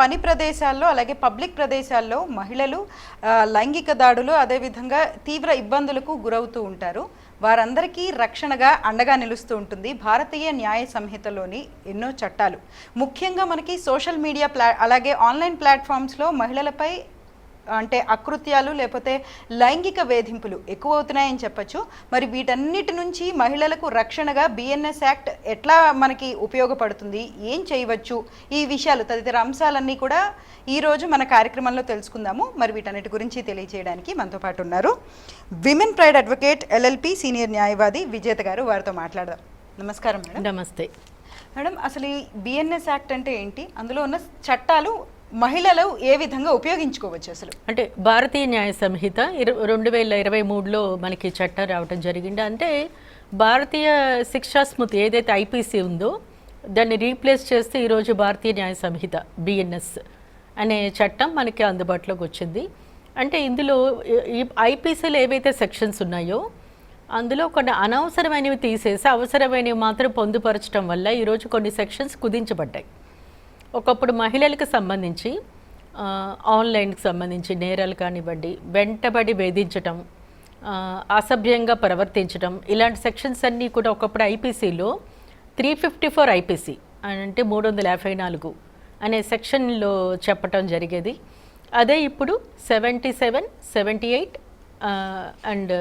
పని ప్రదేశాల్లో అలాగే పబ్లిక్ ప్రదేశాల్లో మహిళలు లైంగిక దాడులు అదేవిధంగా తీవ్ర ఇబ్బందులకు గురవుతూ ఉంటారు. వారందరికీ రక్షణగా అండగా నిలుస్తూ ఉంటుంది భారతీయ న్యాయ సంహితలోని ఎన్నో చట్టాలు. ముఖ్యంగా మనకి సోషల్ మీడియా అలాగే ఆన్లైన్ ప్లాట్ఫామ్స్లో మహిళలపై అంటే అకృత్యాలు లేకపోతే లైంగిక వేధింపులు ఎక్కువ అవుతున్నాయని చెప్పచ్చు. మరి వీటన్నిటి నుంచి మహిళలకు రక్షణగా బిఎన్ఎస్ యాక్ట్ ఎట్లా మనకి ఉపయోగపడుతుంది, ఏం చేయవచ్చు, ఈ విషయాలు తదితర అంశాలన్నీ కూడా ఈరోజు మన కార్యక్రమంలో తెలుసుకుందాము. మరి వీటన్నిటి గురించి తెలియజేయడానికి మనతో పాటు ఉన్నారు women pride advocate LLP senior న్యాయవాది విజేత గారు. వారితో మాట్లాడదాం. నమస్కారం మేడం. నమస్తే మేడం. అసలు ఈ బిఎన్ఎస్ యాక్ట్ అంటే ఏంటి, అందులో ఉన్న చట్టాలు మహిళలు ఏ విధంగా ఉపయోగించుకోవచ్చు? అసలు అంటే భారతీయ న్యాయ సంహిత 2023లో మనకి చట్టం రావడం జరిగింది. అంటే భారతీయ శిక్షా స్మృతి ఏదైతే ఐపీసీ ఉందో దాన్ని రీప్లేస్ చేస్తే ఈరోజు భారతీయ న్యాయ సంహిత బిఎన్ఎస్ అనే చట్టం మనకి అందుబాటులోకి వచ్చింది. అంటే ఇందులో ఈ ఐపీసీలో ఏవైతే సెక్షన్స్ ఉన్నాయో అందులో కొన్ని అనవసరమైనవి తీసేసి అవసరమైనవి మాత్రం పొందుపరచడం వల్ల ఈరోజు కొన్ని సెక్షన్స్ కుదించబడ్డాయి. ఒకప్పుడు మహిళలకు సంబంధించి ఆన్లైన్కి సంబంధించి నేరాలు కానివ్వండి, వెంటబడి వేధించటం, అసభ్యంగా ప్రవర్తించడం, ఇలాంటి సెక్షన్స్ అన్నీ కూడా ఒకప్పుడు ఐపీసీలో 354 ఐపీసీ అంటే 354 అనే సెక్షన్లో చెప్పటం జరిగేది. అదే ఇప్పుడు 77, 78 అండ్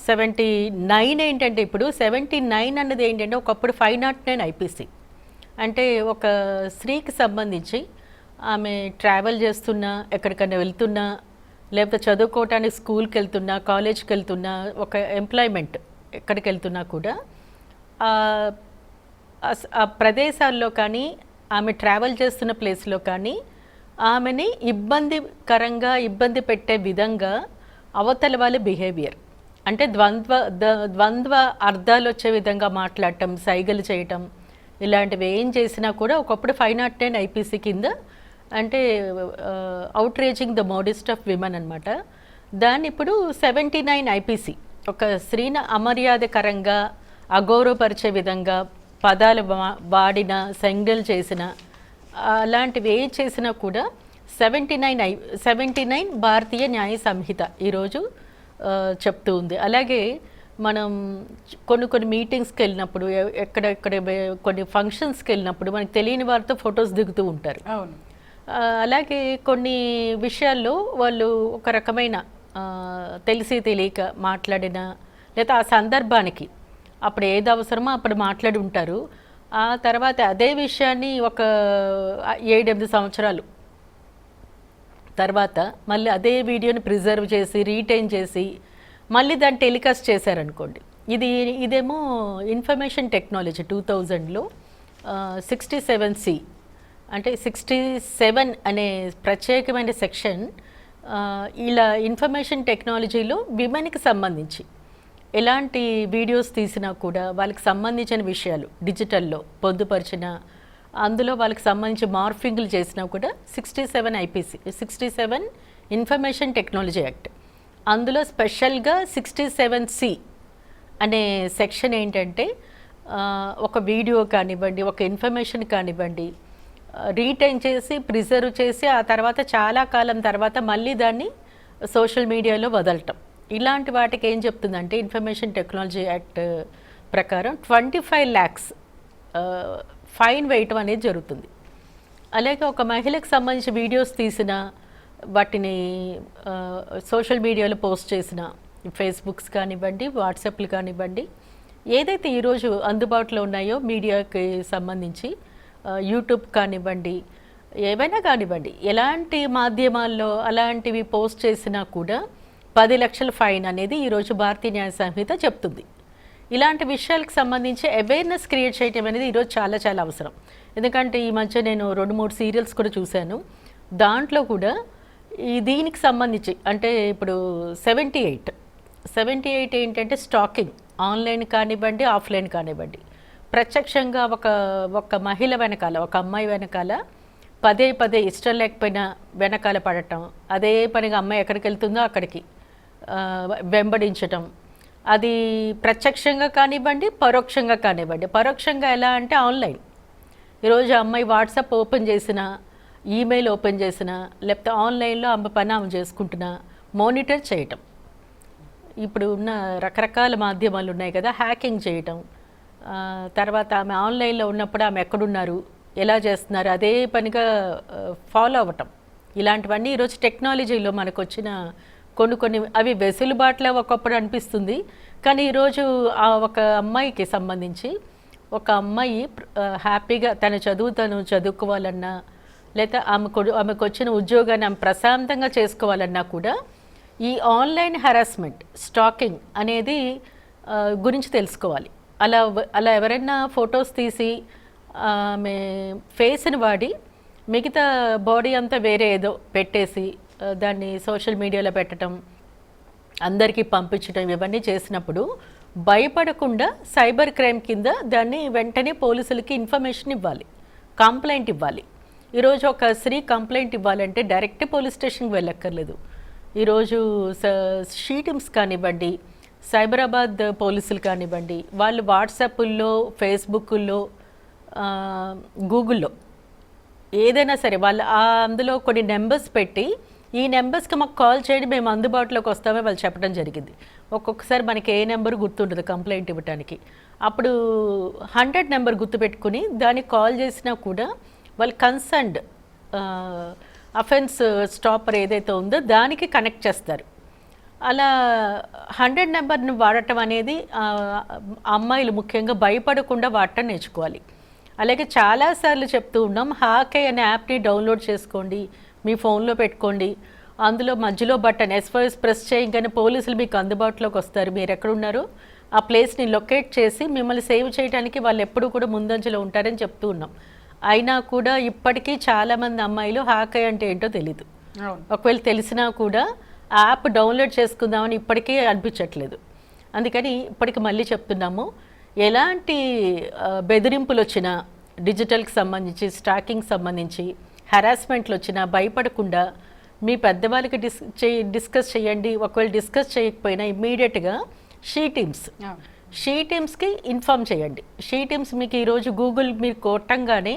79 ఏంటంటే ఇప్పుడు 79 అన్నది ఏంటంటే ఒకప్పుడు 509 ఐపీసీ. అంటే ఒక స్త్రీకి సంబంధించి ఆమె ట్రావెల్ చేస్తున్నా, ఎక్కడికైనా వెళ్తున్నా, లేకపోతే చదువుకోవటానికి స్కూల్కి వెళ్తున్నా, కాలేజ్కి వెళ్తున్నా, ఒక ఎంప్లాయ్మెంట్ ఎక్కడికి వెళ్తున్నా కూడా ఆ ప్రదేశాల్లో కానీ ఆమె ట్రావెల్ చేస్తున్న ప్లేస్లో కానీ ఆమెని ఇబ్బంది పెట్టే విధంగా అవతల వాళ్ళ బిహేవియర్ అంటే ద్వంద్వ అర్థాలు వచ్చే విధంగా మాట్లాడటం, సైగలు చేయటం, ఇలాంటివి ఏం చేసినా కూడా ఒకప్పుడు 509 ఐపీసీ కింద అంటే outraging the modest of women అనమాట. దాన్ని ఇప్పుడు 79 ఐపీసీ ఒక స్త్రీని అమర్యాదకరంగా అగౌరవపరిచే విధంగా పదాలు వాడిన, సంజ్ఞలు చేసిన, అలాంటివి ఏం చేసినా కూడా 79 భారతీయ న్యాయ సంహిత ఈరోజు చెప్తూ ఉంది. అలాగే మనం కొన్ని మీటింగ్స్కి వెళ్ళినప్పుడు, ఎక్కడెక్కడ కొన్ని ఫంక్షన్స్కి వెళ్ళినప్పుడు మనకు తెలియని వారితో ఫొటోస్ దిగుతూ ఉంటారు. అలాగే కొన్ని విషయాల్లో వాళ్ళు ఒక రకమైన తెలిసి తెలియక మాట్లాడిన, లేదా ఆ సందర్భానికి అప్పుడు ఏది అవసరమో అప్పుడు మాట్లాడి ఉంటారు. ఆ తర్వాత అదే విషయాన్ని ఒక 7-8 సంవత్సరాలు తర్వాత మళ్ళీ అదే వీడియోని ప్రిజర్వ్ చేసి రీటైన్ చేసి మళ్ళీ దాన్ని టెలికాస్ట్ చేశారనుకోండి. ఇదేమో ఇన్ఫర్మేషన్ టెక్నాలజీ 2000లో 67C అంటే 67 అనే ప్రత్యేకమైన సెక్షన్ ఇలా ఇన్ఫర్మేషన్ టెక్నాలజీలో విమెన్కి సంబంధించి ఎలాంటి వీడియోస్ తీసినా కూడా వాళ్ళకి సంబంధించిన విషయాలు డిజిటల్లో పొందుపరిచిన, అందులో వాళ్ళకి సంబంధించి మార్ఫింగ్లు చేసినా కూడా 67 ఐపీసీ 67 ఇన్ఫర్మేషన్ టెక్నాలజీ యాక్ట్. అందులో స్పెషల్గా 67C అనే సెక్షన్ ఏంటంటే ఒక వీడియో కానివ్వండి, ఒక ఇన్ఫర్మేషన్ కానివ్వండి రీటైన్ చేసి ప్రిజర్వ్ చేసి ఆ తర్వాత చాలా కాలం తర్వాత మళ్ళీ దాన్ని సోషల్ మీడియాలో వదలటం, ఇలాంటి వాటికి ఏం చెప్తుందంటే ఇన్ఫర్మేషన్ టెక్నాలజీ యాక్ట్ ప్రకారం 25 lakhs ఫైన్ వేయటం అనేది జరుగుతుంది. అలాగే ఒక మహిళకు సంబంధించి వీడియోస్ తీసిన వాటిని సోషల్ మీడియాలో పోస్ట్ చేసిన, ఫేస్బుక్స్ కానివ్వండి, వాట్సాప్లు కానివ్వండి, ఏదైతే ఈరోజు అందుబాటులో ఉన్నాయో మీడియాకి సంబంధించి యూట్యూబ్ కానివ్వండి, ఏవైనా కానివ్వండి, ఎలాంటి మాధ్యమాల్లో అలాంటివి పోస్ట్ చేసినా కూడా 10 లక్షల ఫైన్ అనేది ఈరోజు భారతీయ న్యాయ సంహిత చెప్తుంది. ఇలాంటి విషయాలకు సంబంధించి అవేర్నెస్ క్రియేట్ చేయటం అనేది ఈరోజు చాలా చాలా అవసరం. ఎందుకంటే ఈ మధ్య నేను 2-3 సీరియల్స్ కూడా చూశాను. దాంట్లో కూడా దీనికి సంబంధించి అంటే ఇప్పుడు 78 ఏంటంటే స్టాకింగ్, ఆన్లైన్ కానివ్వండి, ఆఫ్లైన్ కానివ్వండి, ప్రత్యక్షంగా ఒక మహిళ వెనకాల, ఒక అమ్మాయి వెనకాల పదే ఇష్టం లేకపోయినా వెనకాల పడటం, అదే పనిగా అమ్మాయి ఎక్కడికి వెళ్తుందో అక్కడికి వెంబడించటం, అది ప్రత్యక్షంగా కానివ్వండి, పరోక్షంగా కానివ్వండి. పరోక్షంగా ఎలా అంటే ఆన్లైన్, ఈరోజు అమ్మాయి వాట్సాప్ ఓపెన్ చేసిన, ఈమెయిల్ ఓపెన్ చేసిన, లేకపోతే ఆన్లైన్లో ఆమె పని ఆమె చేసుకుంటున్నా మానిటర్ చేయటం. ఇప్పుడు ఉన్న రకరకాల మాధ్యమాలు ఉన్నాయి కదా, హ్యాకింగ్ చేయటం. తర్వాత ఆమె ఆన్లైన్లో ఉన్నప్పుడు ఆమె ఎక్కడున్నారు, ఎలా చేస్తున్నారు, అదే పనిగా ఫాలో అవ్వటం. ఇలాంటివన్నీ ఈరోజు టెక్నాలజీలో మనకు వచ్చిన కొన్ని అవి వెసులుబాటులో ఒకప్పుడు అనిపిస్తుంది. కానీ ఈరోజు ఆ ఒక అమ్మాయికి సంబంధించి ఒక అమ్మాయి హ్యాపీగా తన చదువు తను చదువుకోవాలన్నా, లేదా ఆమెకు వచ్చిన ఉద్యోగాన్ని ఆమె ప్రశాంతంగా చేసుకోవాలన్నా కూడా ఈ ఆన్లైన్ హెరాస్మెంట్, స్టాకింగ్ అనేది గురించి తెలుసుకోవాలి. అలా ఎవరైనా ఫొటోస్ తీసి ఆమె ఫేస్ని వాడి మిగతా బాడీ అంతా వేరే ఏదో పెట్టేసి దాన్ని సోషల్ మీడియాలో పెట్టడం, అందరికీ పంపించడం, ఇవన్నీ చేసినప్పుడు భయపడకుండా సైబర్ క్రైమ్ కింద దాన్ని వెంటనే పోలీసులకి ఇన్ఫర్మేషన్ ఇవ్వాలి, కంప్లైంట్ ఇవ్వాలి. ఈరోజు ఒక స్త్రీ కంప్లైంట్ ఇవ్వాలంటే డైరెక్ట్ పోలీస్ స్టేషన్కి వెళ్ళక్కర్లేదు. ఈరోజు షీ టీమ్స్ కానివ్వండి, సైబరాబాద్ పోలీసులు కానివ్వండి, వాళ్ళు వాట్సాప్ల్లో, ఫేస్బుక్లో, గూగుల్లో ఏదైనా సరే వాళ్ళు అందులో కొన్ని నెంబర్స్ పెట్టి ఈ నెంబర్స్కి మాకు కాల్ చేయండి, మేము అందుబాటులోకి వస్తామే వాళ్ళు చెప్పడం జరిగింది. ఒక్కొక్కసారి మనకి ఏ నెంబర్ గుర్తుండదు కంప్లైంట్ ఇవ్వడానికి. అప్పుడు 100 నెంబర్ గుర్తుపెట్టుకుని దానికి కాల్ చేసినా కూడా వాళ్ళు కన్సర్న్డ్ అఫెన్స్ స్టాపర్ ఏదైతే ఉందో దానికి కనెక్ట్ చేస్తారు. అలా 100 నెంబర్ని వాడటం అనేది అమ్మాయిలు ముఖ్యంగా భయపడకుండా వాడటం నేర్చుకోవాలి. అలాగే చాలాసార్లు చెప్తూ ఉన్నాం, హాకై అనే యాప్ని డౌన్లోడ్ చేసుకోండి, మీ ఫోన్లో పెట్టుకోండి. అందులో మధ్యలో బటన్ SOS ప్రెస్ చేయగానే పోలీసులు మీకు అందుబాటులోకి వస్తారు. మీరు ఎక్కడున్నారో ఆ ప్లేస్ని లొకేట్ చేసి మిమ్మల్ని సేవ్ చేయడానికి వాళ్ళు ఎప్పుడూ కూడా ముందంజలో ఉంటారని చెప్తూ ఉన్నాం. అయినా కూడా ఇప్పటికీ చాలామంది అమ్మాయిలు హాకై అంటే ఏంటో తెలీదు. ఒకవేళ తెలిసినా కూడా యాప్ డౌన్లోడ్ చేసుకుందామని ఇప్పటికీ అనిపించట్లేదు. అందుకని ఇప్పటికి మళ్ళీ చెప్తున్నాము, ఎలాంటి బెదిరింపులు వచ్చినా, డిజిటల్కి సంబంధించి, స్టాకింగ్ సంబంధించి హెరాస్మెంట్లు వచ్చినా భయపడకుండా మీ పెద్దవాళ్ళకి డిస్కస్ చేయండి. ఒకవేళ డిస్కస్ చేయకపోయినా ఇమ్మీడియట్గా షీ టీమ్స్కి ఇన్ఫామ్ చేయండి. షీ టీమ్స్ మీకు ఈరోజు గూగుల్ మీరు కొట్టంగానే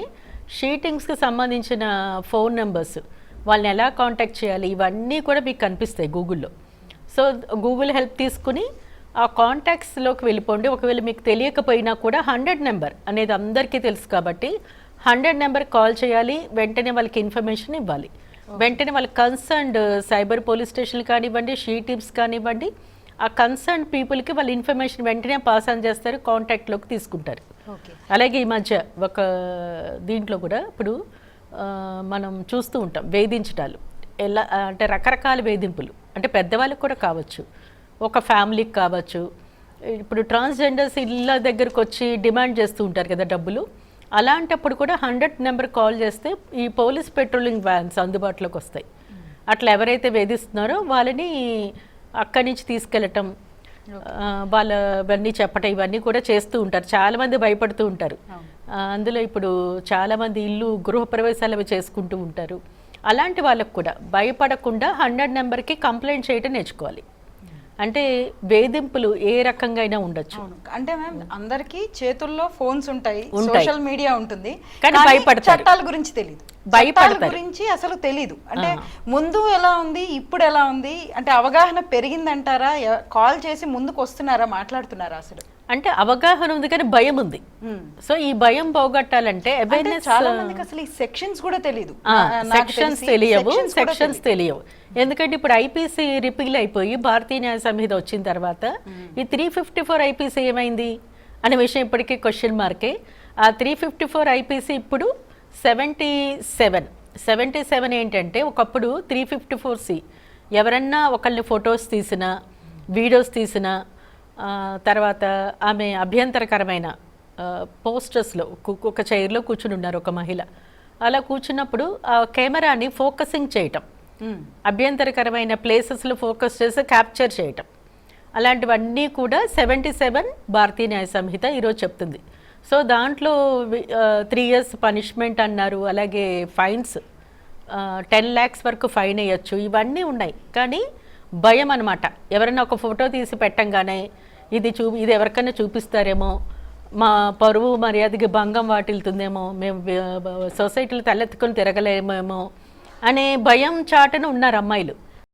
షీ టీమ్స్కి సంబంధించిన ఫోన్ నెంబర్స్, వాళ్ళని ఎలా కాంటాక్ట్ చేయాలి, ఇవన్నీ కూడా మీకు కనిపిస్తాయి గూగుల్లో. సో గూగుల్ హెల్ప్ తీసుకుని ఆ కాంటాక్ట్స్లోకి వెళ్ళిపోండి. ఒకవేళ మీకు తెలియకపోయినా కూడా 100 నెంబర్ అనేది అందరికీ తెలుసు కాబట్టి 100 నెంబర్ కాల్ చేయాలి, వెంటనే వాళ్ళకి ఇన్ఫర్మేషన్ ఇవ్వాలి. వెంటనే వాళ్ళకి కన్సర్న్డ్ సైబర్ పోలీస్ స్టేషన్లు కానివ్వండి, షీ టీమ్స్ కానివ్వండి, ఆ కన్సర్న్ పీపుల్కి వాళ్ళ ఇన్ఫర్మేషన్ వెంటనే పాస్ ఆన్ చేస్తారు, కాంటాక్ట్లోకి తీసుకుంటారు. అలాగే ఈ మధ్య ఒక దీంట్లో కూడా ఇప్పుడు మనం చూస్తూ ఉంటాం వేధించటాలు. ఎలా అంటే రకరకాల వేధింపులు, అంటే పెద్దవాళ్ళకి కూడా కావచ్చు, ఒక ఫ్యామిలీకి కావచ్చు. ఇప్పుడు ట్రాన్స్జెండర్స్ ఇళ్ళ దగ్గరకు వచ్చి డిమాండ్ చేస్తూ ఉంటారు కదా డబ్బులు. అలాంటప్పుడు కూడా 100 నెంబర్ కాల్ చేస్తే ఈ పోలీస్ పెట్రోలింగ్ వ్యాన్స్ అందుబాటులోకి వస్తాయి. అట్లా ఎవరైతే వేధిస్తున్నారో వాళ్ళని అక్కడి నుంచి తీసుకెళ్ళటం, వాళ్ళవన్నీ చెప్పటం, ఇవన్నీ కూడా చేస్తూ ఉంటారు. చాలామంది భయపడుతూ ఉంటారు. అందులో ఇప్పుడు చాలామంది ఇల్లు గృహప్రవేశాలు అవి చేసుకుంటూ ఉంటారు. అలాంటి వాళ్ళకు కూడా భయపడకుండా 100 నెంబర్కి కంప్లైంట్ చేయటం నేర్చుకోవాలి. అంటే వేధింపులు ఏ రకంగా అయినా ఉండొచ్చు. అంటే మ్యామ్ అందరికీ చేతుల్లో ఫోన్స్ ఉంటాయి, సోషల్ మీడియా ఉంటుంది, కానీ భయపడతారు. చట్టాల గురించి తెలియదు, భయపడతారు గురించి అసలు తెలీదు. అంటే ముందు ఎలా ఉంది, ఇప్పుడు ఎలా ఉంది, అంటే అవగాహన పెరిగిందంటారా? కాల్ చేసి ముందుకు వస్తున్నారా, మాట్లాడుతున్నారా? అసలు అంటే అవగాహన ఉంది కానీ భయం ఉంది. సో ఈ భయం పోగొట్టాలంటే చాలా మందికి అసలు ఈ సెక్షన్స్ కూడా తెలియదు, సెక్షన్స్ తెలియవు. ఎందుకంటే ఇప్పుడు ఐపీసీ రిపీల్ అయిపోయి భారతీయ న్యాయ సంహిత వచ్చిన తర్వాత ఈ 354 ఐపీసీ ఏమైంది అనే విషయం ఇప్పటికీ క్వశ్చన్ మార్కే. ఆ 354 ఐపీసీ ఇప్పుడు 77 ఏంటంటే ఒకప్పుడు 354C ఎవరన్నా ఒకళ్ళని ఫొటోస్ తీసినా, వీడియోస్ తీసినా, తర్వాత ఆమె అభ్యంతరకరమైన పోస్టర్స్లో ఒక చైర్లో కూర్చుని ఉన్నారు ఒక మహిళ. అలా కూర్చున్నప్పుడు ఆ కెమెరాని ఫోకసింగ్ చేయటం, అభ్యంతరకరమైన ప్లేసెస్లో ఫోకస్ చేసి క్యాప్చర్ చేయటం, అలాంటివన్నీ కూడా 77 భారతీయ న్యాయ సంహిత ఈరోజు చెప్తుంది. సో దాంట్లో 3 years పనిష్మెంట్ అన్నారు. అలాగే ఫైన్స్ 10 lakhs వరకు ఫైన్ వేయచ్చు. ఇవన్నీ ఉన్నాయి. కానీ భయం అనమాట. ఎవరైనా ఒక ఫోటో తీసి పెట్టంగానే ఇది ఎవరికైనా చూపిస్తారేమో, మా పరువు మర్యాదకి భంగం వాటిల్తుందేమో, మేము సొసైటీలో తలెత్తుకొని తిరగలేమేమో అనే భయం చాటున ఉన్నారు అమ్మాయిలు.